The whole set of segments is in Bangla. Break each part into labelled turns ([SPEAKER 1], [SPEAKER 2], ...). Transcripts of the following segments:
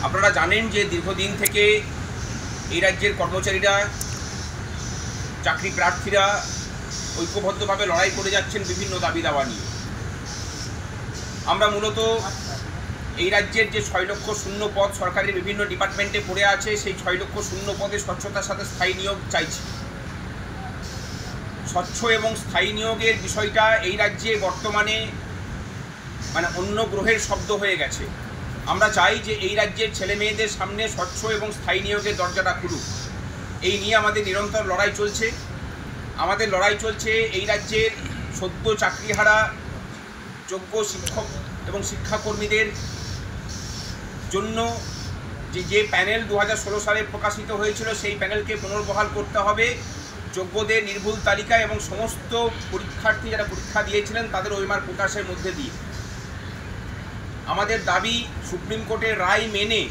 [SPEAKER 1] আপনারা জানেন যে দীর্ঘদিন থেকে এই রাজ্যের কর্মচারীরা, চাকরি প্রার্থীরা ঐক্যবদ্ধভাবে লড়াই করে যাচ্ছেন বিভিন্ন দাবি দাওয়া নিয়ে। আমরা মূলত এই রাজ্যের যে 6 লক্ষ শূন্য পদ সরকারের বিভিন্ন ডিপার্টমেন্টে পড়ে আছে, সেই 6 লক্ষ শূন্য পদে স্বচ্ছতার সাথে স্থায়ী নিয়োগ চাইছি। স্বচ্ছ এবং স্থায়ী নিয়োগের বিষয়টা এই রাজ্যে বর্তমানে অন্য গ্রহের শব্দ হয়ে গেছে। আমরা চাই যে এই রাজ্যের ছেলে মেয়েদের সামনে স্বচ্ছ এবং স্থায়ী নিয়োগের দরজাটা খুলুক। এই নিয়ে আমাদের নিরন্তর লড়াই চলছে। আমাদের লড়াই চলছে এই রাজ্যের সদ্য চাকরিহারা যোগ্য শিক্ষক এবং শিক্ষাকর্মীদের জন্য। যে প্যানেল 2016 সালে প্রকাশিত হয়েছিল, সেই প্যানেলকে পুনর্বহাল করতে হবে। যোগ্যদের নির্ভুল তালিকা এবং সমস্ত পরীক্ষার্থী যারা পরীক্ষা দিয়েছিলেন তাদের ওএমআর প্রকাশের মধ্যে দিয়ে আমাদের দাবি সুপ্রিম কোর্টের রায় মেনে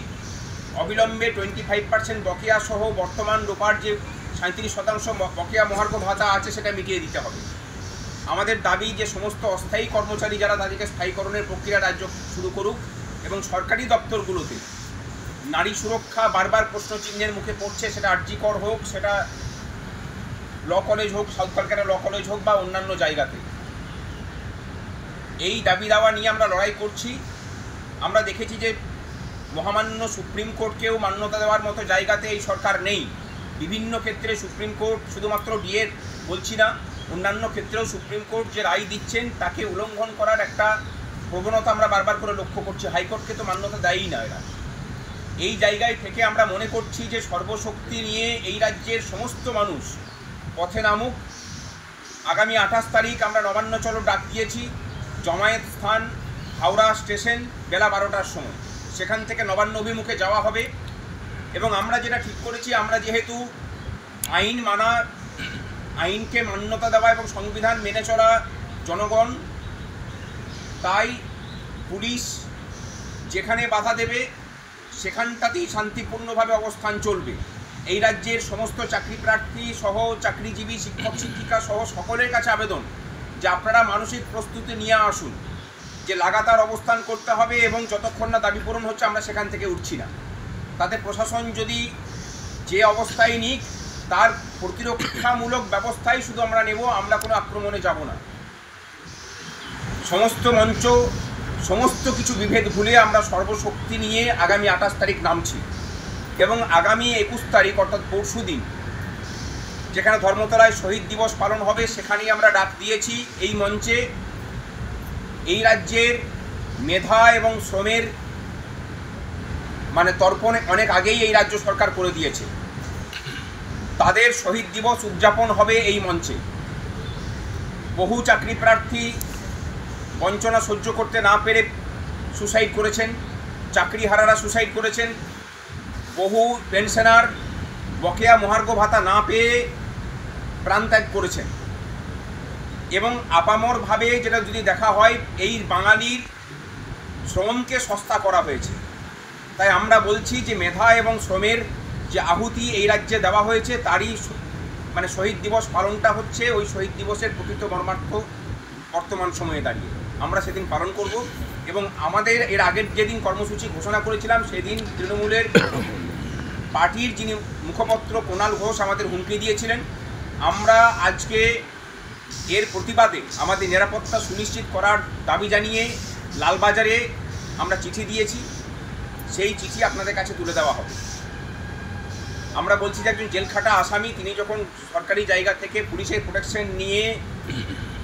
[SPEAKER 1] অবিলম্বে 25% বকেয়া সহ বর্তমান রোপার যে 37% বকেয়া মহার্ঘ ভাতা আছে সেটা মিটিয়ে দিতে হবে। আমাদের দাবি যে সমস্ত অস্থায়ী কর্মচারী যারা, তাদেরকে স্থায়ীকরণের প্রক্রিয়া রাজ্য শুরু করুক এবং সরকারি দপ্তরগুলোতে নারী সুরক্ষা বারবার প্রশ্নচিহ্নের মুখে পড়ছে, সেটা আরজিকর হোক, সেটা ল কলেজ হোক, সাউথ কলকাতা ল কলেজ হোক বা অন্যান্য জায়গাতে। এই দাবি দাওয়া নিয়ে আমরা লড়াই করছি। আমরা দেখেছি যে মহামান্য সুপ্রিম কোর্টকেও মান্যতা দেওয়ার মতো জায়গাতে এই সরকার নেই। বিভিন্ন ক্ষেত্রে সুপ্রিম কোর্ট, শুধুমাত্র ডিএর বলছি না, অন্যান্য ক্ষেত্রেও সুপ্রিম কোর্ট যে রায় দিচ্ছেন তাকে উল্লঙ্ঘন করার একটা প্রবণতা আমরা বারবার করে লক্ষ্য করছি। হাইকোর্টকে তো মান্যতা দেয়ই না এরা। এই জায়গায় থেকে আমরা মনে করছি যে সর্বশক্তি নিয়ে এই রাজ্যের সমস্ত মানুষ পথে নামুক। আগামী 28 তারিখ আমরা নবান্ন চলো ডাক দিয়েছি। জমায়েত স্থান হাওড়া স্টেশন বেলা 12টার সময়। সেখান থেকে নবান্ন অভিমুখে যাওয়া হবে। এবং আমরা যেটা ঠিক করেছি, আমরা যেহেতু আইনকে মান্যতা দেওয়া এবং সংবিধান মেনে চলা জনগণ, তাই পুলিশ যেখানে বাধা দেবে সেখানটাতেই শান্তিপূর্ণভাবে অবস্থান চলবে। এই রাজ্যের সমস্ত চাকরি প্রার্থী সহ চাকরিজীবী শিক্ষক শিক্ষিকা সহ সকলের কাছে আবেদন যে আপনারা মানসিক প্রস্তুতি নিয়ে আসুন, যে লাগাতার অবস্থান করতে হবে এবং যতক্ষণ না দাবি পূরণ হচ্ছে আমরা সেখান থেকে উঠছি না। তাতে প্রশাসন যদি যে অবস্থায় নিক, তার প্রতিরক্ষামূলক ব্যবস্থাই শুধু আমরা নেব, আমরা কোনো আক্রমণে যাব না। সমস্ত মঞ্চ, সমস্ত কিছু বিভেদ ভুলে আমরা সর্বশক্তি নিয়ে আগামী 28 তারিখ নামছি। এবং আগামী 21 তারিখ অর্থাৎ পরশু দিন, যেখানে ধর্মতলায় শহীদ দিবস পালন হবে, সেখানেই আমরা ডাক দিয়েছি এই মঞ্চে এই রাজ্যের মেধা এবং শ্রমের তর্পণ অনেক আগেই এই রাজ্য সরকার করে দিয়েছে। তাদের শহীদ দিবস উদযাপন হবে এই মঞ্চে। বহু চাকরি প্রার্থী বঞ্চনা সহ্য করতে না পেরে সুসাইড করেছেন, চাকরিহারারা সুসাইড করেছেন, বহু পেনশনার বকেয়া মহার্ঘ ভাতা না পেয়ে প্রাণত্যাগ করেছেন। এবং আপামরভাবে যেটা যদি দেখা হয়, এই বাঙালির শ্রমকে সস্তা করা হয়েছে। তাই আমরা বলছি যে মেধা এবং শ্রমের যে আহুতি এই রাজ্যে দেওয়া হয়েছে, তারই শহীদ দিবস পালনটা হচ্ছে ওই শহীদ দিবসের প্রকৃত মর্মার্থ বর্তমান সময়ে দাঁড়িয়ে আমরা সেদিন পালন করব। এবং আমাদের এর আগের যেদিন কর্মসূচি ঘোষণা করেছিলাম, সেদিন তৃণমূলের পার্টির যিনি মুখপত্র কুণাল ঘোষ আমাদের হুমকি দিয়েছিলেন। আমরা আজকে এর প্রতিবাদে আমাদের নিরাপত্তা সুনিশ্চিত করার দাবি জানিয়ে লালবাজারে আমরা চিঠি দিয়েছি। সেই চিঠি আপনাদের কাছে তুলে দেওয়া হবে। আমরা বলছি যে একজন জেলখাটা আসামি, তিনি যখন সরকারি জায়গা থেকে পুলিশের প্রোটেকশন নিয়ে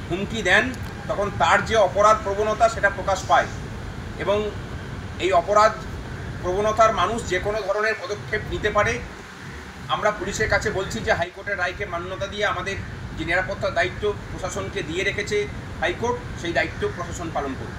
[SPEAKER 1] হুমকি দেন, তখন তার যে অপরাধ প্রবণতা সেটা প্রকাশ পায়। এবং এই অপরাধ প্রবণতার মানুষ যে কোনো ধরনের পদক্ষেপ নিতে পারে। আমরা পুলিশের কাছে বলছি যে হাইকোর্টের রায়কে মান্যতা দিয়ে আমাদের যে নিরাপত্তার দায়িত্ব প্রশাসনকে দিয়ে রেখেছে হাইকোর্ট, সেই দায়িত্ব প্রশাসন পালন করবে।